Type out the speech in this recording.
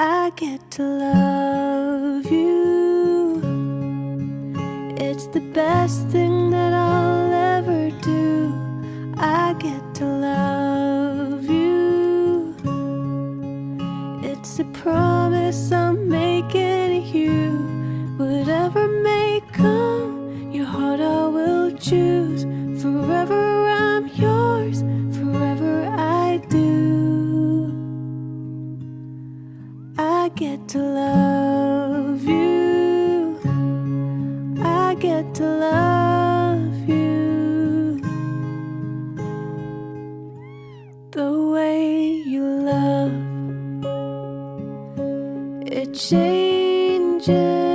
I get to love you. It's the best thing that I'll ever do. I get to love you. It's a promise I'm making you. Whatever may come, your heart I will choose. Forever I'm yours, forever I do. I get to love you. I get to love you. The way you love, it changes